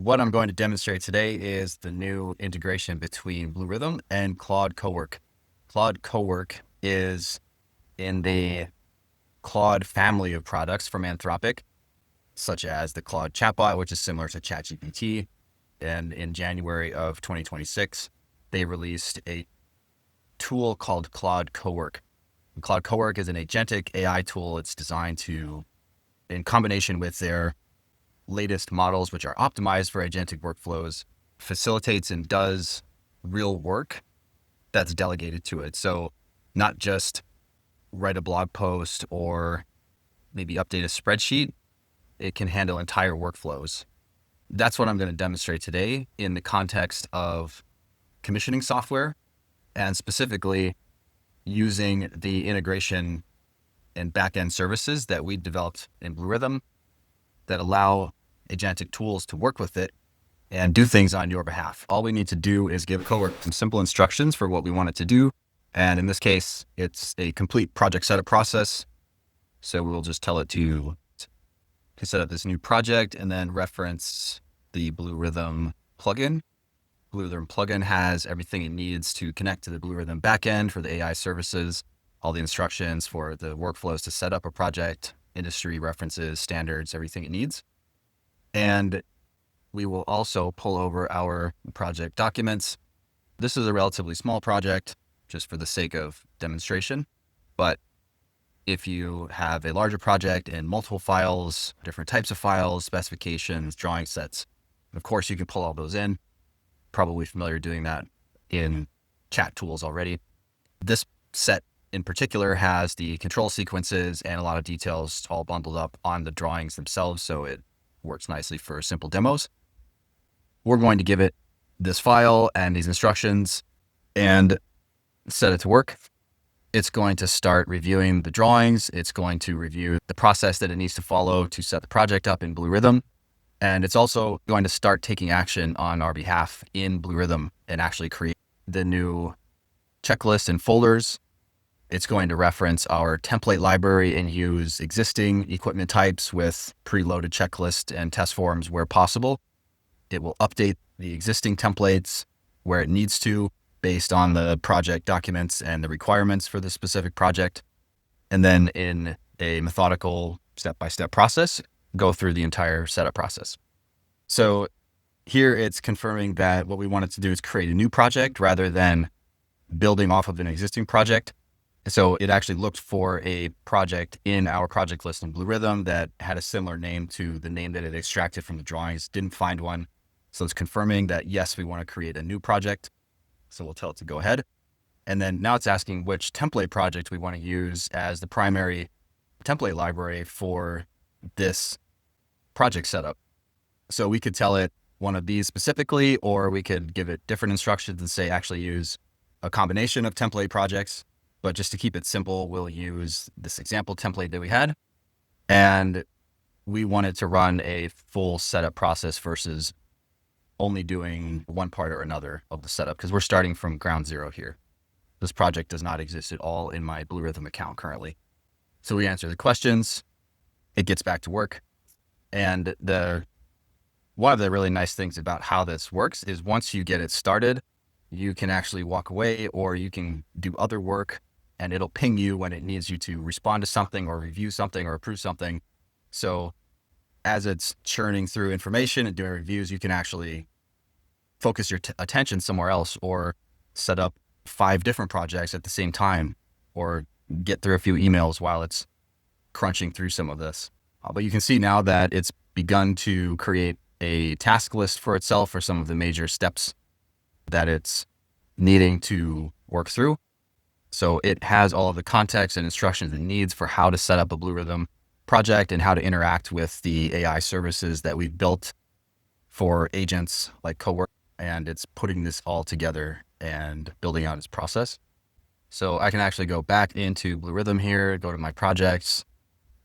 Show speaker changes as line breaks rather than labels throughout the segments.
What I'm going to demonstrate today is the new integration between Bluerithm and Claude Cowork. Claude Cowork is in the Claude family of products from Anthropic, such as the Claude chatbot, which is similar to ChatGPT. And in January of 2026, they released a tool called Claude Cowork. And Claude Cowork is an agentic AI tool. It's designed to, in combination with their latest models, which are optimized for agentic workflows, facilitates and does real work that's delegated to it. So not just write a blog post or maybe update a spreadsheet, it can handle entire workflows. That's what I'm going to demonstrate today in the context of commissioning software and specifically using the integration and backend services that we developed in Bluerithm that allow agentic tools to work with it and do things on your behalf. All we need to do is give Cowork some simple instructions for what we want it to do. And in this case, it's a complete project setup process. So we'll just tell it to set up this new project and then reference the Bluerithm plugin. Bluerithm plugin has everything it needs to connect to the Bluerithm backend for the AI services, all the instructions for the workflows to set up a project, industry references, standards, everything it needs. And we will also pull over our project documents. This is a relatively small project just for the sake of demonstration. But if you have a larger project and multiple files, different types of files, specifications, drawing sets, of course, you can pull all those in. Probably familiar doing that in chat tools already. This set in particular has the control sequences and a lot of details all bundled up on the drawings themselves. So it works nicely for simple demos. We're going to give it this file and these instructions and set it to work. It's going to start reviewing the drawings. It's going to review the process that it needs to follow to set the project up in Bluerithm. And it's also going to start taking action on our behalf in Bluerithm and actually create the new checklist and folders. It's going to reference our template library and use existing equipment types with preloaded checklist and test forms where possible. It will update the existing templates where it needs to based on the project documents and the requirements for the specific project. And then in a methodical step-by-step process, go through the entire setup process. So here it's confirming that what we wanted to do is create a new project rather than building off of an existing project. So it actually looked for a project in our project list in Bluerithm that had a similar name to the name that it extracted from the drawings, didn't find one. So it's confirming that, yes, we want to create a new project. So we'll tell it to go ahead. And then now it's asking which template project we want to use as the primary template library for this project setup. So we could tell it one of these specifically, or we could give it different instructions and say actually use a combination of template projects. But just to keep it simple, we'll use this example template that we had. And we wanted to run a full setup process versus only doing one part or another of the setup because we're starting from ground zero here. This project does not exist at all in my Bluerithm account currently. So we answer the questions, it gets back to work. And one of the really nice things about how this works is once you get it started, you can actually walk away or you can do other work and it'll ping you when it needs you to respond to something or review something or approve something. So as it's churning through information and doing reviews, you can actually focus your attention somewhere else or set up 5 different projects at the same time or get through a few emails while it's crunching through some of this. But you can see now that it's begun to create a task list for itself for some of the major steps that it's needing to work through. So it has all of the context and instructions it needs for how to set up a Bluerithm project and how to interact with the AI services that we've built for agents like Cowork. And it's putting this all together and building out its process. So I can actually go back into Bluerithm here, go to my projects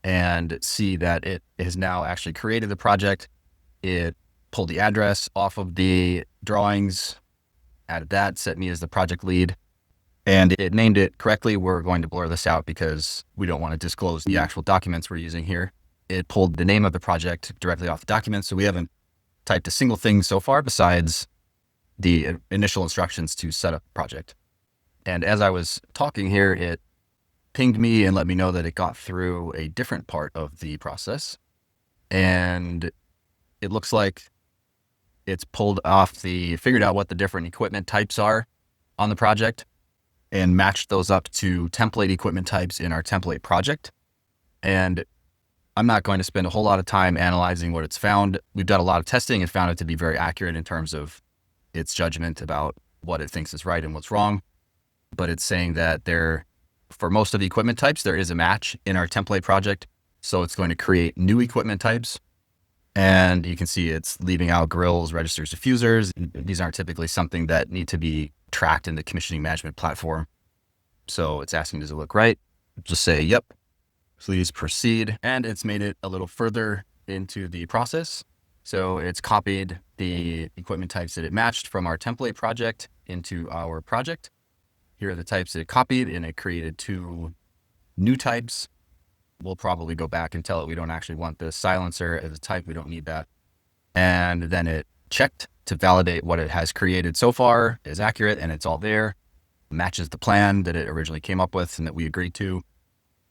and see that it has now actually created the project. It pulled the address off of the drawings, added that, set me as the project lead. And it named it correctly. We're going to blur this out because we don't want to disclose the actual documents we're using here. It pulled the name of the project directly off the document. So we haven't typed a single thing so far besides the initial instructions to set up the project. And as I was talking here, it pinged me and let me know that it got through a different part of the process. And it looks like it's figured out what the different equipment types are on the project and matched those up to template equipment types in our template project. And I'm not going to spend a whole lot of time analyzing what it's found. We've done a lot of testing and found it to be very accurate in terms of its judgment about what it thinks is right and what's wrong. But it's saying that for most of the equipment types, there is a match in our template project. So it's going to create new equipment types. And you can see it's leaving out grills, registers, diffusers. These aren't typically something that need to be tracked in the commissioning management platform. So it's asking, does it look right? Just say, yep, please proceed. And it's made it a little further into the process. So it's copied the equipment types that it matched from our template project into our project. Here are the types that it copied, and it created 2 new types. We'll probably go back and tell it we don't actually want the silencer as a type. We don't need that. And then it checked to validate what it has created so far is accurate, and it's all there. Matches the plan that it originally came up with and that we agreed to.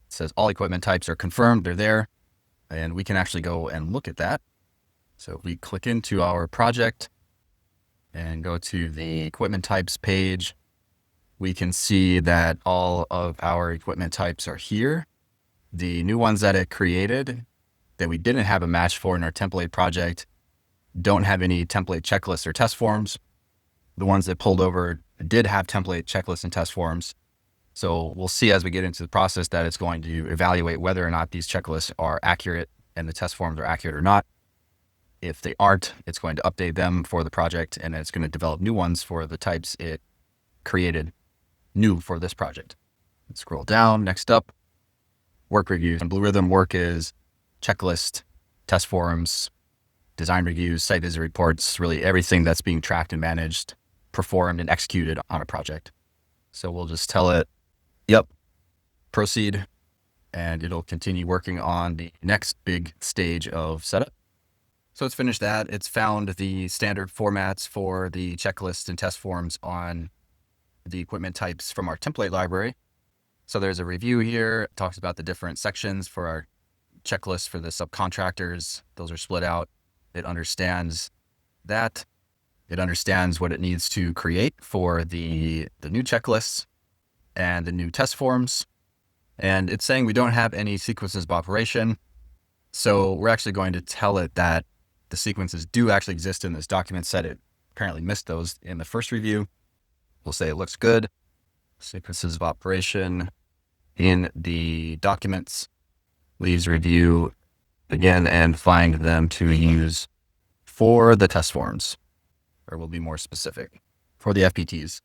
It says all equipment types are confirmed. They're there. And we can actually go and look at that. So if we click into our project and go to the equipment types page, we can see that all of our equipment types are here. The new ones that it created that we didn't have a match for in our template project don't have any template checklists or test forms. The ones that pulled over did have template checklists and test forms. So we'll see as we get into the process that it's going to evaluate whether or not these checklists are accurate and the test forms are accurate or not. If they aren't, it's going to update them for the project, and it's going to develop new ones for the types it created new for this project. Let's scroll down. Next up, work reviews. And Bluerithm work is checklist, test forms, design reviews, site visit reports, really everything that's being tracked and managed, performed, and executed on a project. So we'll just tell it, yep, proceed, and it'll continue working on the next big stage of setup. So it's finished that. It's found the standard formats for the checklists and test forms on the equipment types from our template library. So there's a review here. It talks about the different sections for our checklist for the subcontractors. Those are split out. It understands that. It understands what it needs to create for the new checklists and the new test forms. And it's saying we don't have any sequences of operation. So we're actually going to tell it that the sequences do actually exist in this document set. It apparently missed those in the first review. We'll say it looks good. Sequences of operation in the documents. Please review again and find them to use for the test forms, or we'll be more specific for the FPTs.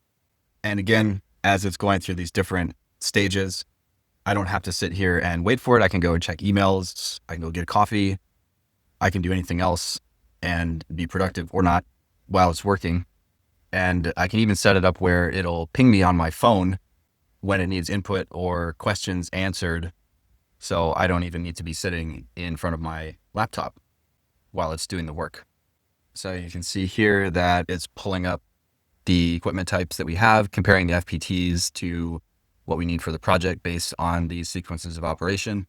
And again, as it's going through these different stages, I don't have to sit here and wait for it. I can go and check emails. I can go get a coffee. I can do anything else and be productive or not while it's working. And I can even set it up where it'll ping me on my phone when it needs input or questions answered. So I don't even need to be sitting in front of my laptop while it's doing the work. So you can see here that it's pulling up the equipment types that we have, comparing the FPTs to what we need for the project based on these sequences of operation,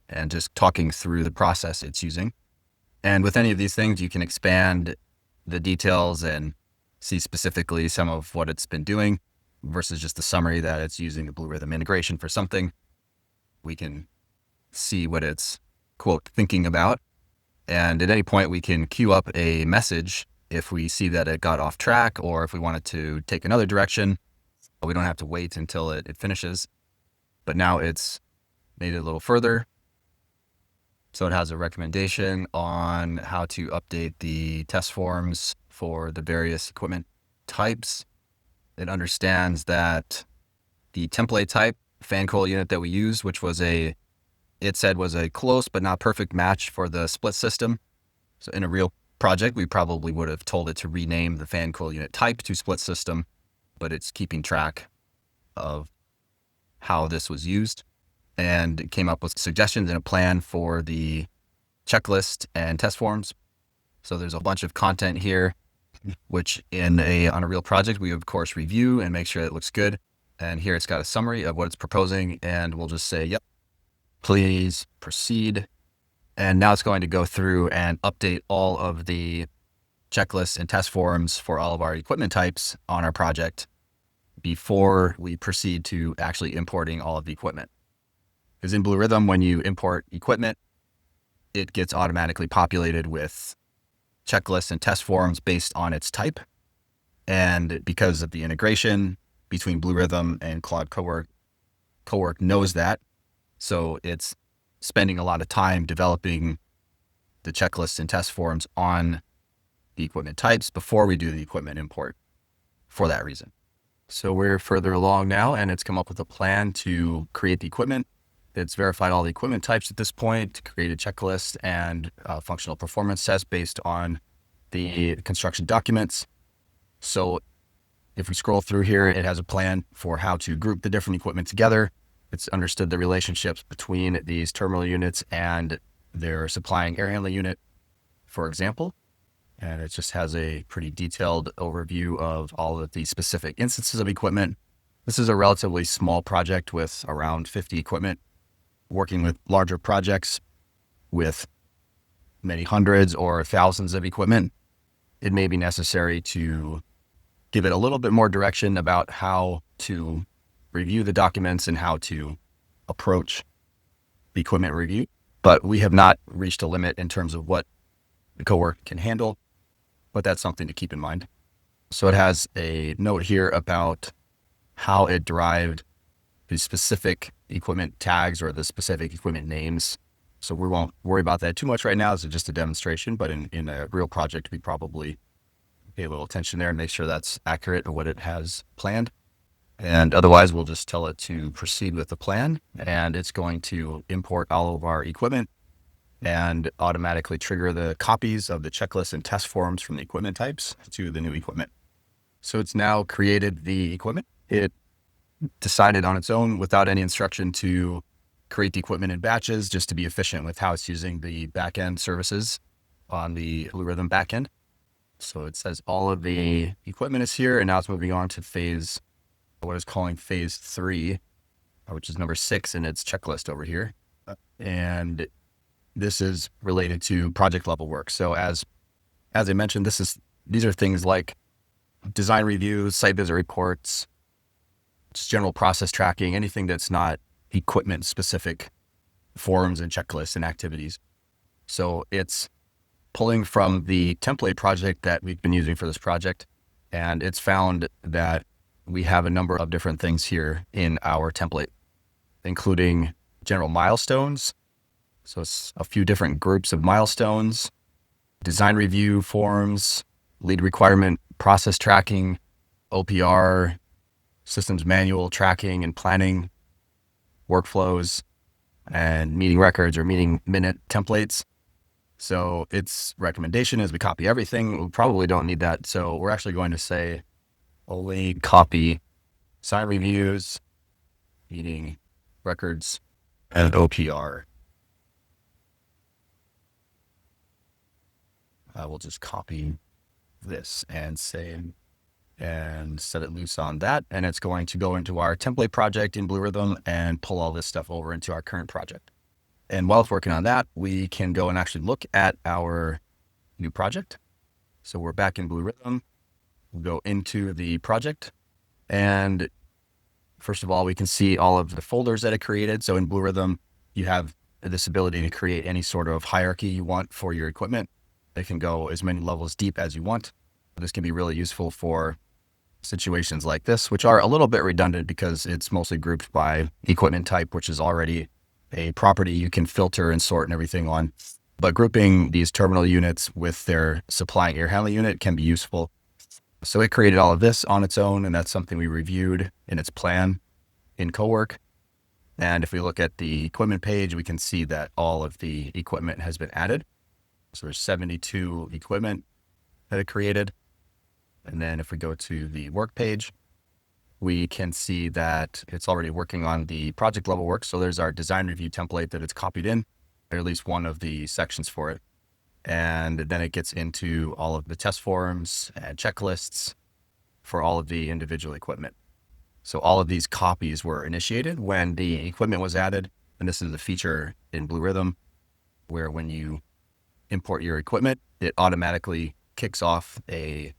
and just talking through the process it's using. And with any of these things, you can expand the details and see specifically some of what it's been doing versus just the summary that it's using the Bluerithm integration for something. We can see what it's, quote, thinking about. And at any point, we can queue up a message if we see that it got off track or if we wanted to take another direction. We don't have to wait until it finishes. But now it's made it a little further. So it has a recommendation on how to update the test forms for the various equipment types. It understands that the template type fan coil unit that we use, which was it said was a close but not perfect match for the split system. So in a real project, we probably would have told it to rename the fan coil unit type to split system, but it's keeping track of how this was used. And it came up with suggestions and a plan for the checklist and test forms. So there's a bunch of content here, which on a real project, we of course review and make sure it looks good. And here it's got a summary of what it's proposing, and we'll just say, yep, please proceed. And now it's going to go through and update all of the checklists and test forms for all of our equipment types on our project before we proceed to actually importing all of the equipment. Because in Bluerithm, when you import equipment, it gets automatically populated with checklists and test forms based on its type. And because of the integration between Bluerithm and Claude Cowork knows that. So it's spending a lot of time developing the checklists and test forms on the equipment types before we do the equipment import for that reason. So we're further along now, and it's come up with a plan to create the equipment. It's verified all the equipment types at this point, to create a checklist and functional performance test based on the construction documents. So if we scroll through here, it has a plan for how to group the different equipment together. It's understood the relationships between these terminal units and their supplying air handling unit, for example. And it just has a pretty detailed overview of all of the specific instances of equipment. This is a relatively small project with around 50 equipment. Working with larger projects with many hundreds or thousands of equipment, it may be necessary to give it a little bit more direction about how to review the documents and how to approach the equipment review. But we have not reached a limit in terms of what the Cowork can handle, but that's something to keep in mind. So it has a note here about how it derived the specific equipment tags or the specific equipment names. So we won't worry about that too much right now. It's just a demonstration, but in a real project, we probably pay a little attention there and make sure that's accurate to what it has planned. And otherwise, we'll just tell it to proceed with the plan, and it's going to import all of our equipment and automatically trigger the copies of the checklists and test forms from the equipment types to the new equipment. So it's now created the equipment. It decided on its own without any instruction to create the equipment in batches just to be efficient with how it's using the backend services on the Bluerithm backend. So it says all of the equipment is here, and now it's moving on to what it's calling phase 3, which is number 6 in its checklist over here. And this is related to project level work. So as I mentioned, these are things like design reviews, site visit reports, just general process tracking, anything that's not equipment specific forms and checklists and activities. So it's pulling from the template project that we've been using for this project. And it's found that we have a number of different things here in our template, including general milestones. So it's a few different groups of milestones, design review forms, lead requirement process tracking, OPR, systems manual tracking and planning, workflows, and meeting records or meeting minute templates. So its recommendation is we copy everything. We probably don't need that. So we're actually going to say only copy design reviews, meeting records, and OPR. We'll just copy this and set it loose on that. And it's going to go into our template project in Bluerithm and pull all this stuff over into our current project. And while it's working on that, we can go and actually look at our new project. So we're back in Bluerithm. We'll go into the project. And first of all, we can see all of the folders that it created. So in Bluerithm, you have this ability to create any sort of hierarchy you want for your equipment. It can go as many levels deep as you want. This can be really useful for situations like this, which are a little bit redundant because it's mostly grouped by equipment type, which is already a property you can filter and sort and everything on. But grouping these terminal units with their supplying air handling unit can be useful. So it created all of this on its own, and that's something we reviewed in its plan in Cowork. And if we look at the equipment page, we can see that all of the equipment has been added. So there's 72 equipment that it created. And then if we go to the work page, we can see that it's already working on the project level work. So there's our design review template that it's copied in, or at least one of the sections for it. And then it gets into all of the test forms and checklists for all of the individual equipment. So all of these copies were initiated when the equipment was added. And this is a feature in Bluerithm where when you import your equipment, it automatically kicks off a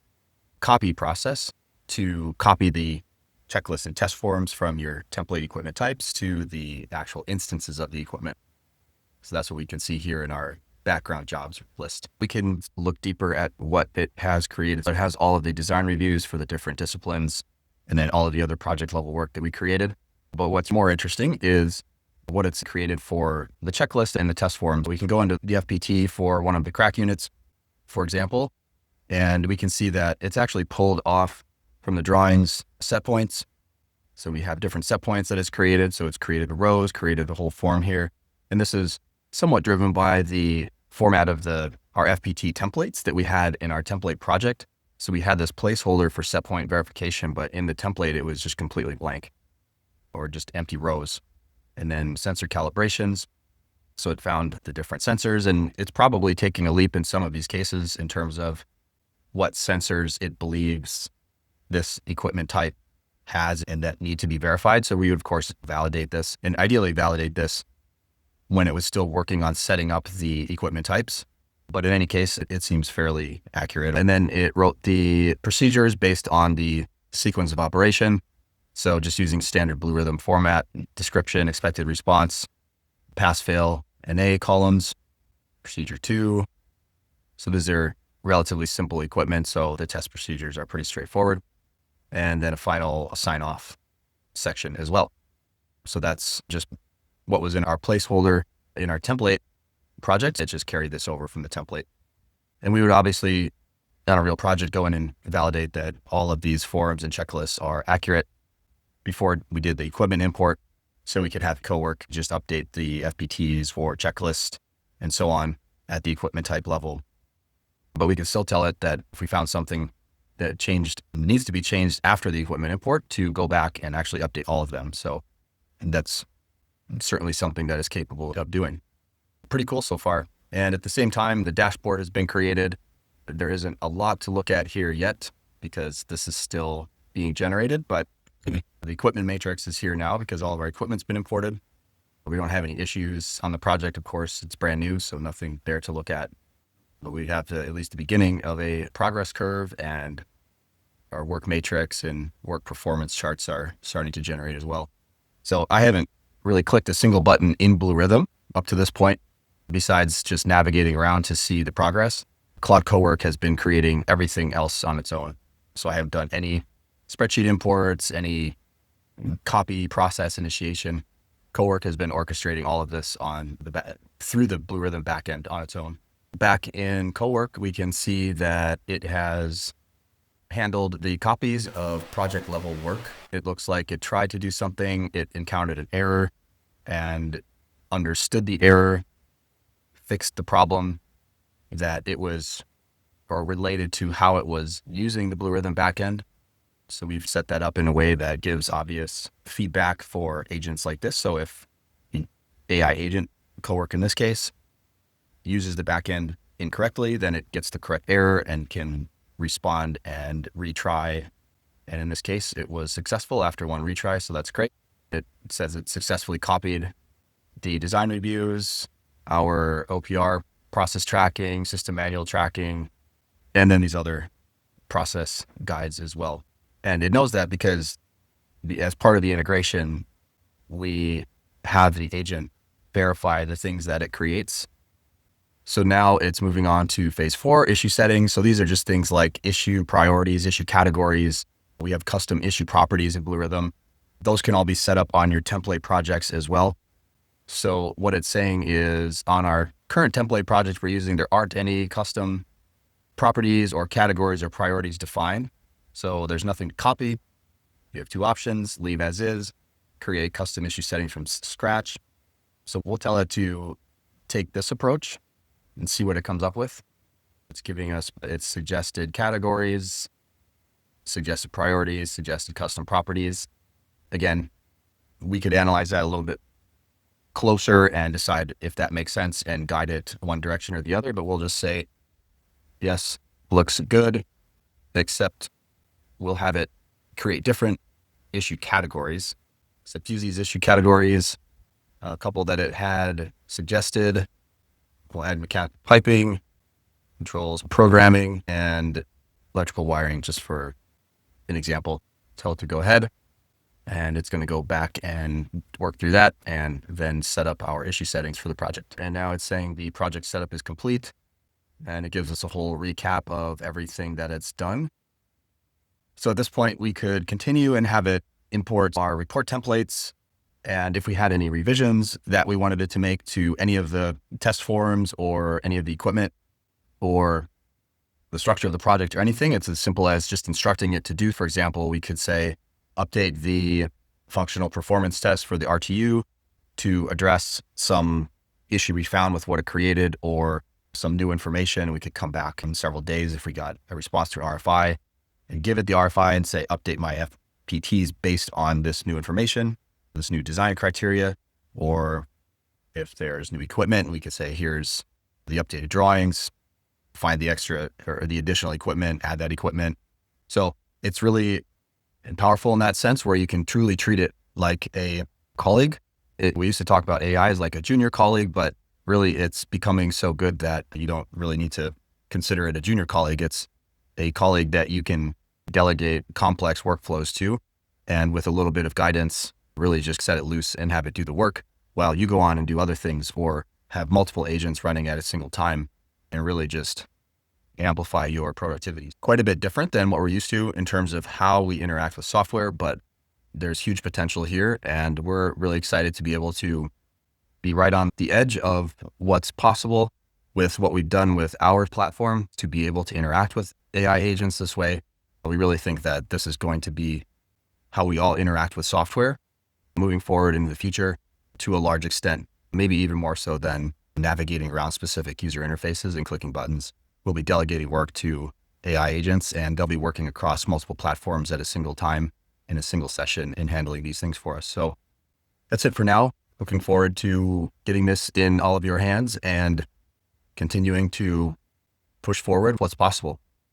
copy process to copy the checklist and test forms from your template equipment types to the actual instances of the equipment. So that's what we can see here in our background jobs list. We can look deeper at what it has created. It has all of the design reviews for the different disciplines and then all of the other project level work that we created. But what's more interesting is what it's created for the checklist and the test forms. We can go into the FPT for one of the crack units, for example, and we can see that it's actually pulled off from the drawings set points. So we have different set points that it's created. So it's created the rows, created the whole form here. And this is somewhat driven by the format of our FPT templates that we had in our template project. So we had this placeholder for set point verification, but in the template, it was just completely blank or just empty rows. And then sensor calibrations. So it found the different sensors, and it's probably taking a leap in some of these cases in terms of what sensors it believes this equipment type has and that need to be verified. So we would, of course, validate this and ideally validate this when it was still working on setting up the equipment types. But in any case, it seems fairly accurate. And then it wrote the procedures based on the sequence of operation. So just using standard Bluerithm format, description, expected response, pass, fail, NA columns, procedure 2. So these are relatively simple equipment. So the test procedures are pretty straightforward. And then a final sign off section as well. So that's just what was in our placeholder in our template project. It just carried this over from the template. And we would obviously, on a real project, go in and validate that all of these forms and checklists are accurate before we did the equipment import. So we could have Cowork just update the FPTs for checklist and so on at the equipment type level. But we can still tell it that if we found something that needs to be changed after the equipment import, to go back and actually update all of them. So that's certainly something that is capable of doing. Pretty cool so far. And at the same time, the dashboard has been created. There isn't a lot to look at here yet because this is still being generated, but the equipment matrix is here now because all of our equipment's been imported. We don't have any issues on the project. Of course, it's brand new, so nothing there to look at. But we have at least the beginning of a progress curve, and our work matrix and work performance charts are starting to generate as well. So I haven't really clicked a single button in Bluerithm up to this point, besides just navigating around to see the progress. Claude Cowork has been creating everything else on its own. So I haven't done any spreadsheet imports, any copy process initiation. Cowork has been orchestrating all of this through the Bluerithm backend on its own. Back in Cowork, we can see that it has handled the copies of project level work. It looks like it tried to do something. It encountered an error and understood the error, fixed the problem that it was, or related to how it was using the Bluerithm backend. So we've set that up in a way that gives obvious feedback for agents like this. So if the AI agent, Cowork in this case, uses the backend incorrectly, then it gets the correct error and can respond and retry. And in this case, it was successful after one retry. So that's great. It says it successfully copied the design reviews, our OPR process tracking, system manual tracking, and then these other process guides as well. And it knows that because as part of the integration, we have the agent verify the things that it creates. So now it's moving on to phase 4, issue settings. So these are just things like issue priorities, issue categories. We have custom issue properties in Bluerithm. Those can all be set up on your template projects as well. So what it's saying is on our current template project we're using, there aren't any custom properties or categories or priorities defined. So there's nothing to copy. You have 2 options: leave as is, create custom issue settings from scratch. So we'll tell it to take this approach and see what it comes up with. It's giving us its suggested categories, suggested priorities, suggested custom properties. Again, we could analyze that a little bit closer and decide if that makes sense and guide it one direction or the other. But we'll just say, yes, looks good, except we'll have it create different issue categories. Except use these issue categories, a couple that it had suggested. We'll add mechanical piping, controls, programming, and electrical wiring, just for an example. Tell it to go ahead, and it's going to go back and work through that and then set up our issue settings for the project. And now it's saying the project setup is complete, and it gives us a whole recap of everything that it's done. So at this point, we could continue and have it import our report templates. And if we had any revisions that we wanted it to make to any of the test forms or any of the equipment or the structure of the project or anything, it's as simple as just instructing it to do. For example, we could say, update the functional performance test for the RTU to address some issue we found with what it created or some new information. We could come back in several days if we got a response to an RFI and give it the RFI and say, update my FPTs based on this new information, this new design criteria. Or if there's new equipment, we could say, here's the updated drawings, find the extra or the additional equipment, add that equipment. So it's really powerful in that sense where you can truly treat it like a colleague. We used to talk about AI as like a junior colleague, but really it's becoming so good that you don't really need to consider it a junior colleague. It's a colleague that you can delegate complex workflows to, and with a little bit of guidance, really just set it loose and have it do the work while you go on and do other things, or have multiple agents running at a single time and really just amplify your productivity. Quite a bit different than what we're used to in terms of how we interact with software, but there's huge potential here. And we're really excited to be able to be right on the edge of what's possible with what we've done with our platform to be able to interact with AI agents this way. We really think that this is going to be how we all interact with software moving forward into the future to a large extent, maybe even more so than navigating around specific user interfaces and clicking buttons. We'll be delegating work to AI agents, and they'll be working across multiple platforms at a single time in a single session and handling these things for us. So that's it for now. Looking forward to getting this in all of your hands and continuing to push forward what's possible.